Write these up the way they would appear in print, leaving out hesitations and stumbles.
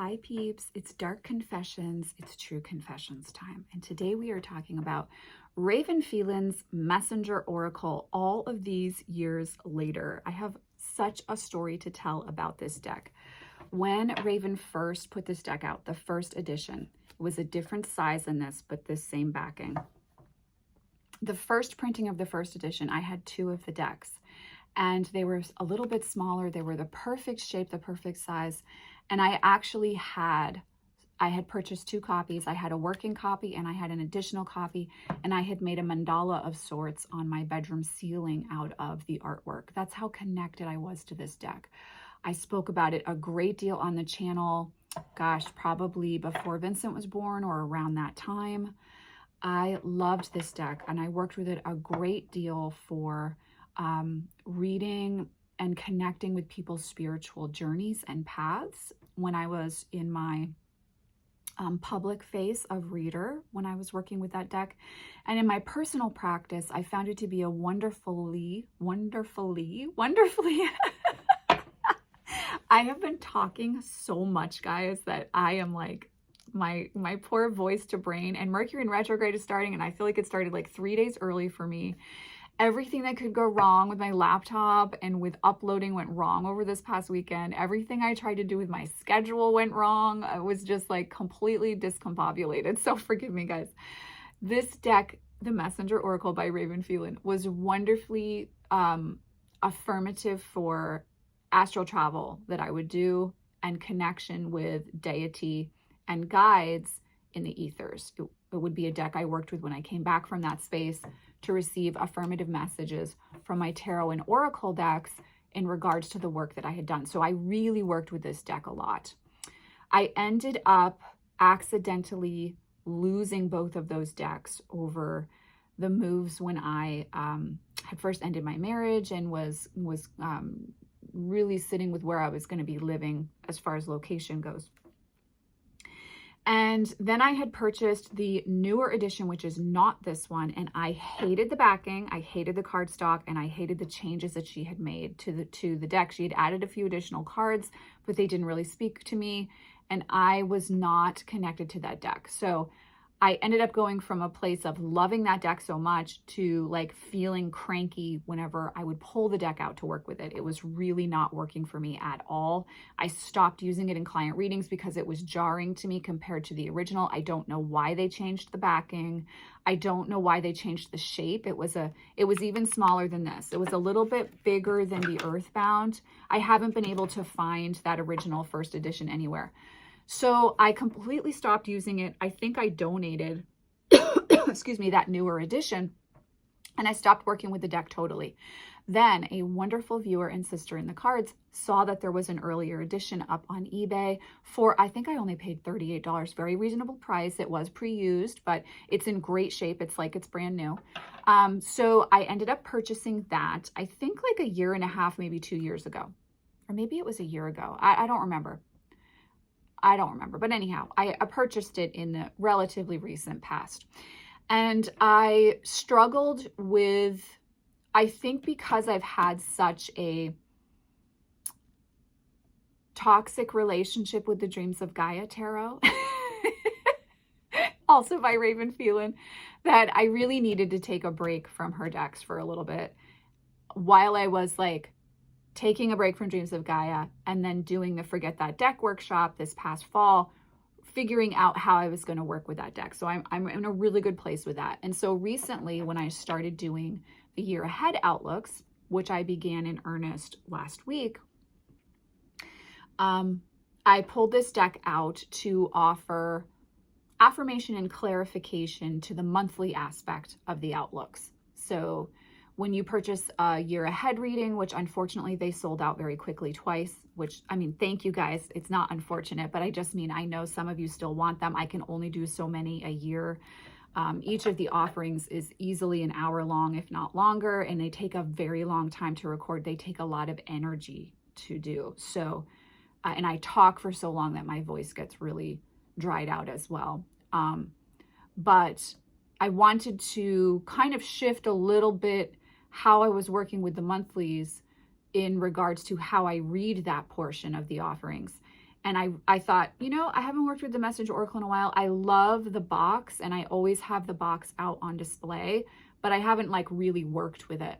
Hi peeps, it's Dark Confessions, it's True Confessions time. And today we are talking about Raven Phelan's Messenger Oracle all of these years later. I have such a story to tell about this deck. When Raven first put this deck out, the first edition, it was a different size than this, but this same backing. The first printing of the first edition, I had two of the decks. And they were a little bit smaller. They were the perfect shape, the perfect size. And I had purchased two copies. I had a working copy and I had an additional copy, and I had made a mandala of sorts on my bedroom ceiling out of the artwork. That's how connected I was to this deck. I spoke about it a great deal on the channel, gosh, probably before Vincent was born or around that time. I loved this deck and I worked with it a great deal for reading and connecting with people's spiritual journeys and paths when I was in my public face of reader when I was working with that deck. And in my personal practice, I found it to be a wonderfully I have been talking so much, guys, that I am like my poor voice to brain, and Mercury in retrograde is starting, and I feel like it started like 3 days early for me. Everything that could go wrong with my laptop and with uploading went wrong over this past weekend. Everything I tried to do with my schedule went wrong. I was just like completely discombobulated. So forgive me, guys. This deck, the Messenger Oracle by Raven Phelan, was wonderfully affirmative for astral travel that I would do and connection with deity and guides in the ethers. It would be a deck I worked with when I came back from that space to receive affirmative messages from my tarot and oracle decks in regards to the work that I had done. So I really worked with this deck a lot. I ended up accidentally losing both of those decks over the moves when I had first ended my marriage and was really sitting with where I was going to be living as far as location goes. And then I had purchased the newer edition, which is not this one, and I hated the backing, I hated the cardstock, and I hated the changes that she had made to the deck. She had added a few additional cards, but they didn't really speak to me, and I was not connected to that deck. So I ended up going from a place of loving that deck so much to like feeling cranky whenever I would pull the deck out to work with it. It was really not working for me at all. I stopped using it in client readings because it was jarring to me compared to the original. I don't know why they changed the backing. I don't know why they changed the shape. It was even smaller than this. It was a little bit bigger than the Earthbound. I haven't been able to find that original first edition anywhere. So I completely stopped using it. I think I donated, excuse me, that newer edition, and I stopped working with the deck totally. Then a wonderful viewer and sister in the cards saw that there was an earlier edition up on eBay for, I think I only paid $38, very reasonable price. It was pre-used, but it's in great shape. It's like it's brand new. So I ended up purchasing that, I think like a year and a half, maybe 2 years ago, or maybe it was a year ago. I don't remember. But anyhow, I purchased it in the relatively recent past. And I struggled with, I think because I've had such a toxic relationship with the Dreams of Gaia Tarot, also by Raven Phelan, that I really needed to take a break from her decks for a little bit while I was like taking a break from Dreams of Gaia and then doing the Forget That Deck workshop this past fall, figuring out how I was going to work with that deck. So I'm in a really good place with that. And so recently when I started doing the year ahead outlooks, which I began in earnest last week, I pulled this deck out to offer affirmation and clarification to the monthly aspect of the outlooks. So when you purchase a year ahead reading, which unfortunately they sold out very quickly twice, which, I mean, thank you guys. It's not unfortunate, but I just mean, I know some of you still want them. I can only do so many a year. Each of the offerings is easily an hour long, if not longer, and they take a very long time to record. They take a lot of energy to do. So, and I talk for so long that my voice gets really dried out as well. But I wanted to kind of shift a little bit how I was working with the monthlies in regards to how I read that portion of the offerings. And I thought, you know, I haven't worked with the Messenger Oracle in a while. I love the box, and I always have the box out on display, but I haven't like really worked with it.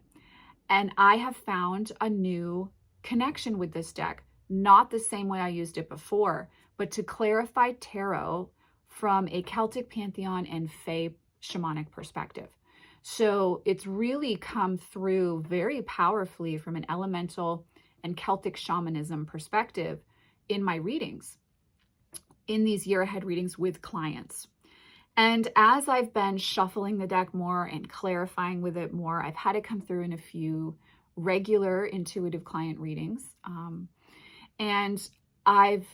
And I have found a new connection with this deck, not the same way I used it before, but to clarify tarot from a Celtic pantheon and Fae shamanic perspective. So it's really come through very powerfully from an elemental and Celtic shamanism perspective in my readings, in these year ahead readings with clients. And as I've been shuffling the deck more and clarifying with it more, I've had it come through in a few regular intuitive client readings. And I've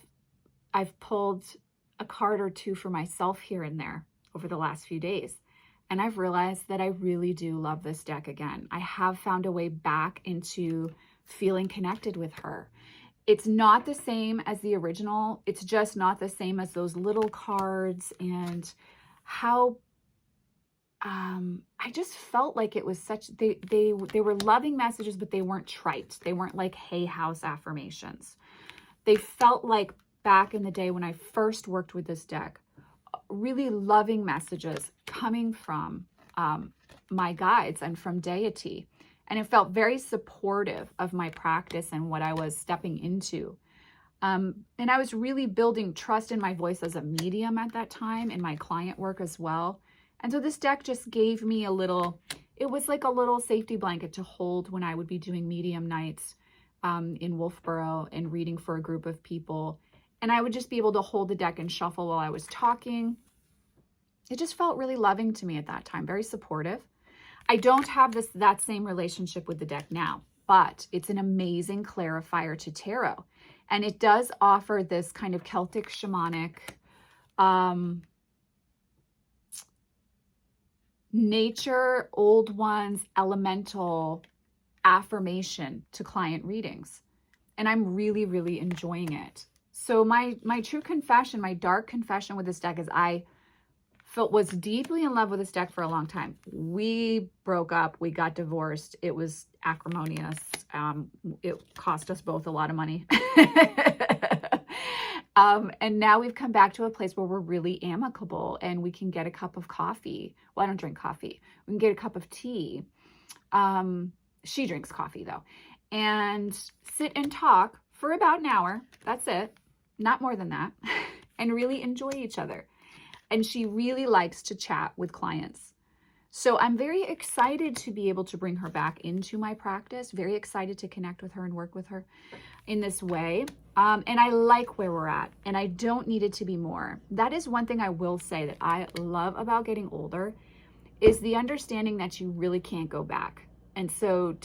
pulled a card or two for myself here and there over the last few days. And I've realized that I really do love this deck again. I have found a way back into feeling connected with her. It's not the same as the original. It's just not the same as those little cards, and how I just felt like it was such, they were loving messages, but they weren't trite. They weren't like hay house affirmations. They felt like back in the day when I first worked with this deck, really loving messages coming from my guides and from deity. And it felt very supportive of my practice and what I was stepping into. And I was really building trust in my voice as a medium at that time, in my client work as well. And so this deck just gave me a little, it was like a little safety blanket to hold when I would be doing medium nights in Wolfboro and reading for a group of people. And I would just be able to hold the deck and shuffle while I was talking. It just felt really loving to me at that time, very supportive. I don't have that same relationship with the deck now, but it's an amazing clarifier to tarot. And it does offer this kind of Celtic shamanic nature, old ones, elemental affirmation to client readings. And I'm really, really enjoying it. So my true confession, my dark confession with this deck is I was deeply in love with this deck for a long time. We broke up, we got divorced. It was acrimonious. It cost us both a lot of money. And now we've come back to a place where we're really amicable and we can get a cup of coffee. Well, I don't drink coffee. We can get a cup of tea. She drinks coffee though. And sit and talk for about an hour. That's it. Not more than that. And really enjoy each other. And she really likes to chat with clients. So I'm very excited to be able to bring her back into my practice, very excited to connect with her and work with her in this way. And I like where we're at, and I don't need it to be more. That is one thing I will say that I love about getting older, is the understanding that you really can't go back. And so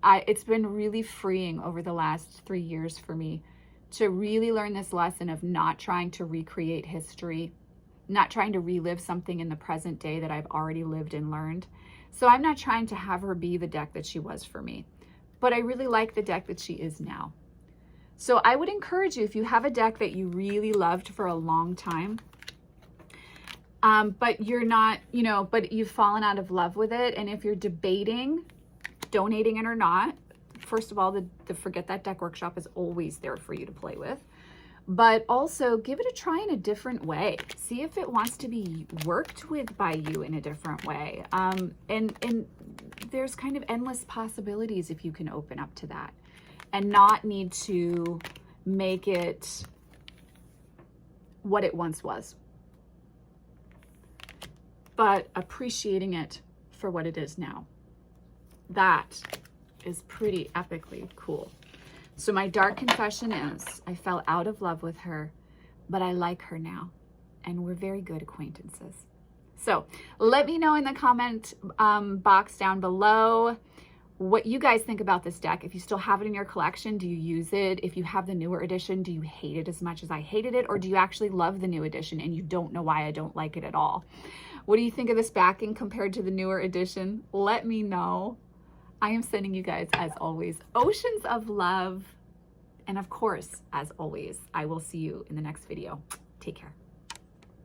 it's been really freeing over the last 3 years for me to really learn this lesson of not trying to recreate history, not trying to relive something in the present day that I've already lived and learned. So I'm not trying to have her be the deck that she was for me, but I really like the deck that she is now. So I would encourage you, if you have a deck that you really loved for a long time, but you're not, but you've fallen out of love with it. And if you're debating donating it or not, first of all, the Forget That Deck workshop is always there for you to play with. But also give it a try in a different way. See if it wants to be worked with by you in a different way. And there's kind of endless possibilities if you can open up to that and not need to make it what it once was, but appreciating it for what it is now. That is pretty epically cool. So my dark confession is I fell out of love with her, but I like her now, and we're very good acquaintances. So let me know in the comment box down below what you guys think about this deck. If you still have it in your collection, do you use it? If you have the newer edition, do you hate it as much as I hated it? Or do you actually love the new edition and you don't know why I don't like it at all? What do you think of this backing compared to the newer edition? Let me know. I am sending you guys, as always, oceans of love. And of course, as always, I will see you in the next video. Take care.